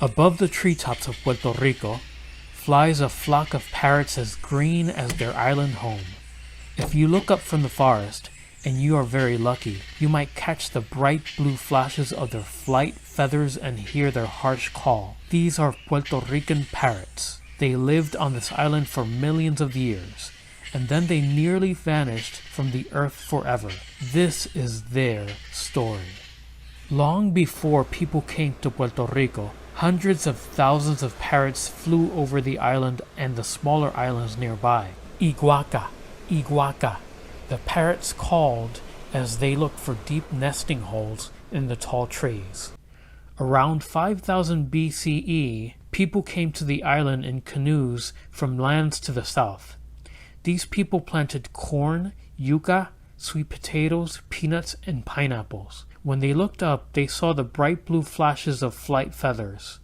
Above the treetops of Puerto Rico flies a flock of parrots as green as their island home. If you look up from the forest, and you are very lucky, you might catch the bright blue flashes of their flight feathers and hear their harsh call. These are Puerto Rican parrots. They lived on this island for millions of years, and then they nearly vanished from the earth forever. This is their story. Long before people came to Puerto Rico, hundreds of thousands of parrots flew over the island and the smaller islands nearby. Iguaca, iguaca, the parrots called as they looked for deep nesting holes in the tall trees. Around 5000 BCE, people came to the island in canoes from lands to the south. These people planted corn, yuca, sweet potatoes, peanuts, and pineapples. When they looked up, they saw the bright blue flashes of flight feathers.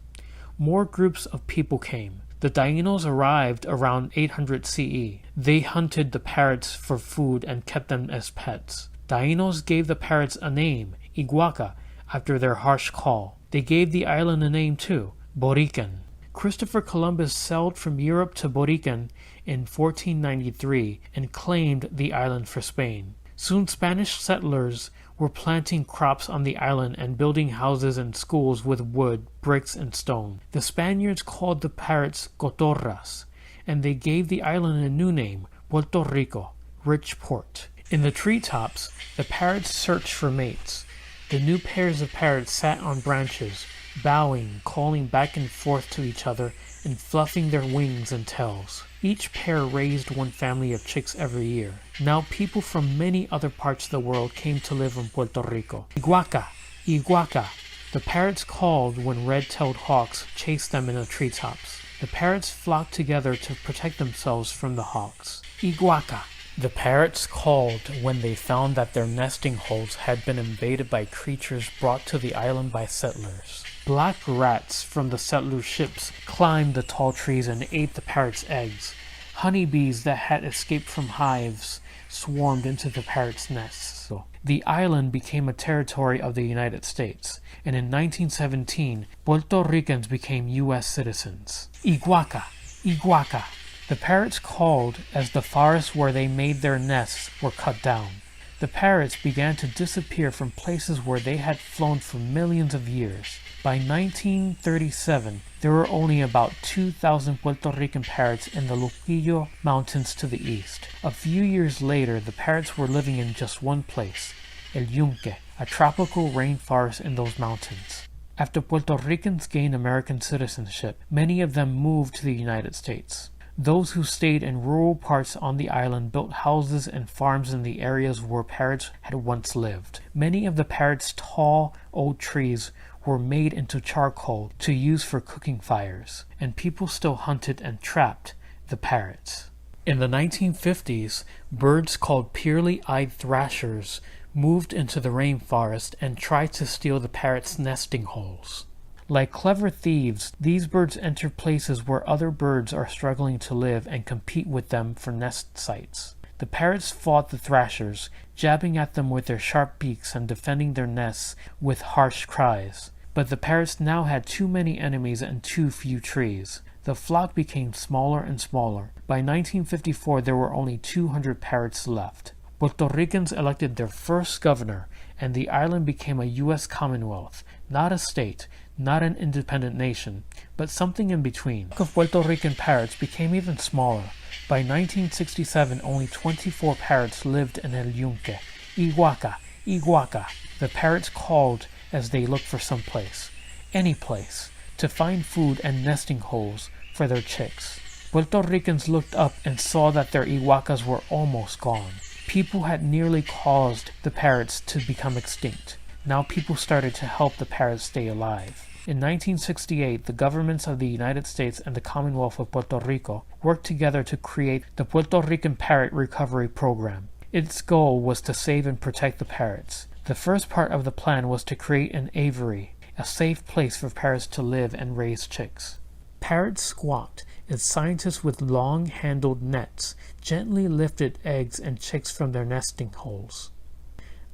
More groups of people came. The Taínos arrived around 800 CE. They hunted the parrots for food and kept them as pets. Taínos gave the parrots a name, Iguaca, after their harsh call. They gave the island a name too, Borican. Christopher Columbus sailed from Europe to Borican in 1493 and claimed the island for Spain. Soon Spanish settlers were planting crops on the island and building houses and schools with wood, bricks, and stone. The Spaniards called the parrots cotorras, and they gave the island a new name, Puerto Rico, rich port. In the treetops, the parrots searched for mates. The new pairs of parrots sat on branches, bowing, calling back and forth to each other, and fluffing their wings and tails. Each pair raised one family of chicks every year. Now people from many other parts of the world came to live in Puerto Rico. Iguaca, iguaca. The parrots called when red-tailed hawks chased them in the treetops. The parrots flocked together to protect themselves from the hawks. Iguaca. The parrots called when they found that their nesting holes had been invaded by creatures brought to the island by settlers. Black rats from the settler ships climbed the tall trees and ate the parrots' eggs. Honeybees that had escaped from hives swarmed into the parrots' nests. The island became a territory of the United States, and in 1917, Puerto Ricans became U.S. citizens. Iguaca, iguaca. The parrots called as the forests where they made their nests were cut down. The parrots began to disappear from places where they had flown for millions of years. By 1937, there were only about 2,000 Puerto Rican parrots in the Luquillo Mountains to the east. A few years later, the parrots were living in just one place, El Yunque, a tropical rainforest in those mountains. After Puerto Ricans gained American citizenship, many of them moved to the United States. Those who stayed in rural parts on the island built houses and farms in the areas where parrots had once lived. Many of the parrots' tall, old trees were made into charcoal to use for cooking fires, and people still hunted and trapped the parrots. In the 1950s, birds called pearly-eyed thrashers moved into the rainforest and tried to steal the parrots' nesting holes. Like clever thieves, these birds enter places where other birds are struggling to live and compete with them for nest sites. The parrots fought the thrashers, jabbing at them with their sharp beaks and defending their nests with harsh cries. But the parrots now had too many enemies and too few trees. The flock became smaller and smaller. By 1954, there were only 200 parrots left. Puerto Ricans elected their first governor, and the island became a U.S. Commonwealth, not a state, not an independent nation, but something in between. The Puerto Rican parrots became even smaller. By 1967, only 24 parrots lived in El Yunque. Iguaca, iguaca. The parrots called as they looked for some place, any place, to find food and nesting holes for their chicks. Puerto Ricans looked up and saw that their iguacas were almost gone. People had nearly caused the parrots to become extinct. Now people started to help the parrots stay alive. In 1968, the governments of the United States and the Commonwealth of Puerto Rico worked together to create the Puerto Rican Parrot Recovery Program. Its goal was to save and protect the parrots. The first part of the plan was to create an aviary, a safe place for parrots to live and raise chicks. Parrots squawked as scientists with long-handled nets gently lifted eggs and chicks from their nesting holes.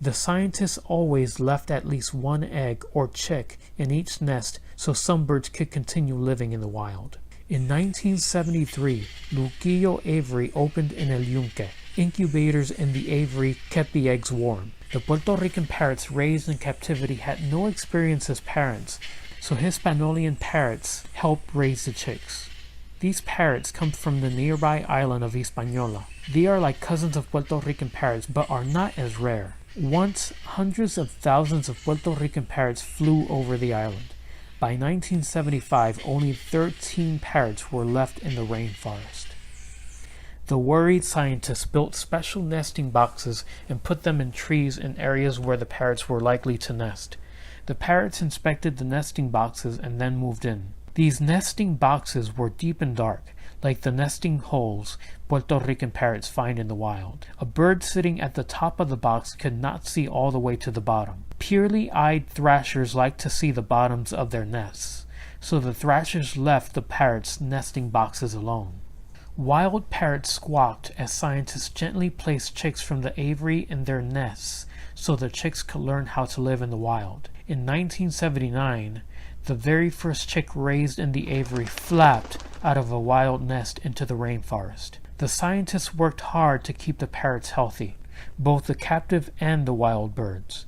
The scientists always left at least one egg or chick in each nest so some birds could continue living in the wild. In 1973, Luquillo Aviary opened in El Yunque. Incubators in the aviary kept the eggs warm. The Puerto Rican parrots raised in captivity had no experience as parents, so Hispaniolan parrots helped raise the chicks. These parrots come from the nearby island of Hispaniola. They are like cousins of Puerto Rican parrots but are not as rare. Once, hundreds of thousands of Puerto Rican parrots flew over the island. By 1975, only 13 parrots were left in the rainforest. The worried scientists built special nesting boxes and put them in trees in areas where the parrots were likely to nest. The parrots inspected the nesting boxes and then moved in. These nesting boxes were deep and dark, like the nesting holes Puerto Rican parrots find in the wild. A bird sitting at the top of the box could not see all the way to the bottom. Purely-eyed thrashers like to see the bottoms of their nests, so the thrashers left the parrots' nesting boxes alone. Wild parrots squawked as scientists gently placed chicks from the aviary in their nests so the chicks could learn how to live in the wild. In 1979, the very first chick raised in the aviary flapped out of a wild nest into the rainforest. The scientists worked hard to keep the parrots healthy, both the captive and the wild birds.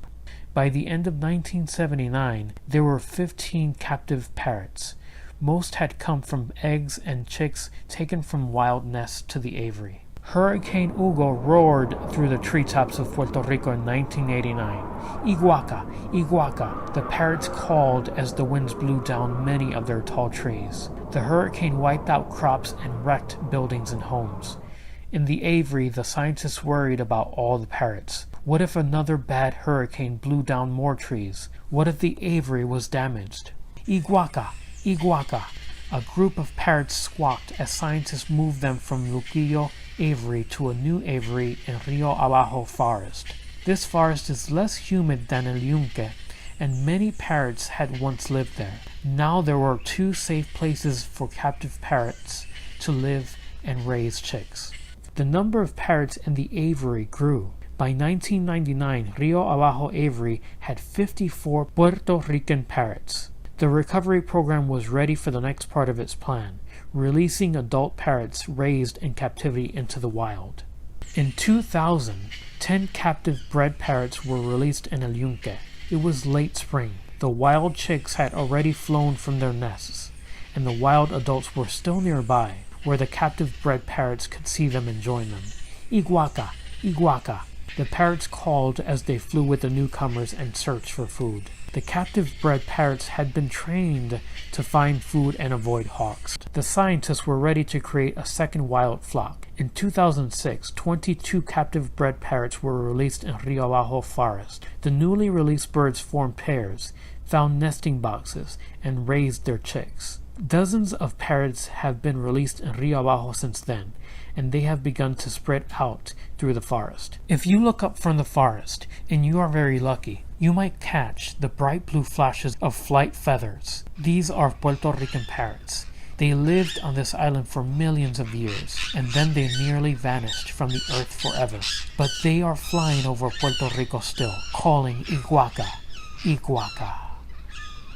By the end of 1979, there were 15 captive parrots. Most had come from eggs and chicks taken from wild nests to the aviary. Hurricane Hugo roared through the treetops of Puerto Rico in 1989. Iguaca, Iguaca, the parrots called as the winds blew down many of their tall trees. The hurricane wiped out crops and wrecked buildings and homes. In the aviary, the scientists worried about all the parrots. What if another bad hurricane blew down more trees? What if the aviary was damaged? Iguaca, Iguaca. A group of parrots squawked as scientists moved them from Luquillo Aviary to a new aviary in Rio Abajo Forest. This forest is less humid than El Yunque, and many parrots had once lived there. Now there were 2 safe places for captive parrots to live and raise chicks. The number of parrots in the aviary grew. By 1999, Rio Abajo Aviary had 54 Puerto Rican parrots. The recovery program was ready for the next part of its plan, releasing adult parrots raised in captivity into the wild. In 2000, 10 captive bred parrots were released in El Yunque. It was late spring. The wild chicks had already flown from their nests, and the wild adults were still nearby, where the captive bred parrots could see them and join them. Iguaca, Iguaca. The parrots called as they flew with the newcomers and searched for food. The captive-bred parrots had been trained to find food and avoid hawks. The scientists were ready to create a second wild flock. In 2006, 22 captive-bred parrots were released in Rio Abajo Forest. The newly released birds formed pairs, found nesting boxes, and raised their chicks. Dozens of parrots have been released in Rio Abajo since then, and they have begun to spread out through the forest. If you look up from the forest, and you are very lucky, you might catch the bright blue flashes of flight feathers. These are Puerto Rican parrots. They lived on this island for millions of years, and then they nearly vanished from the earth forever. But they are flying over Puerto Rico still, calling Iguaca, Iguaca.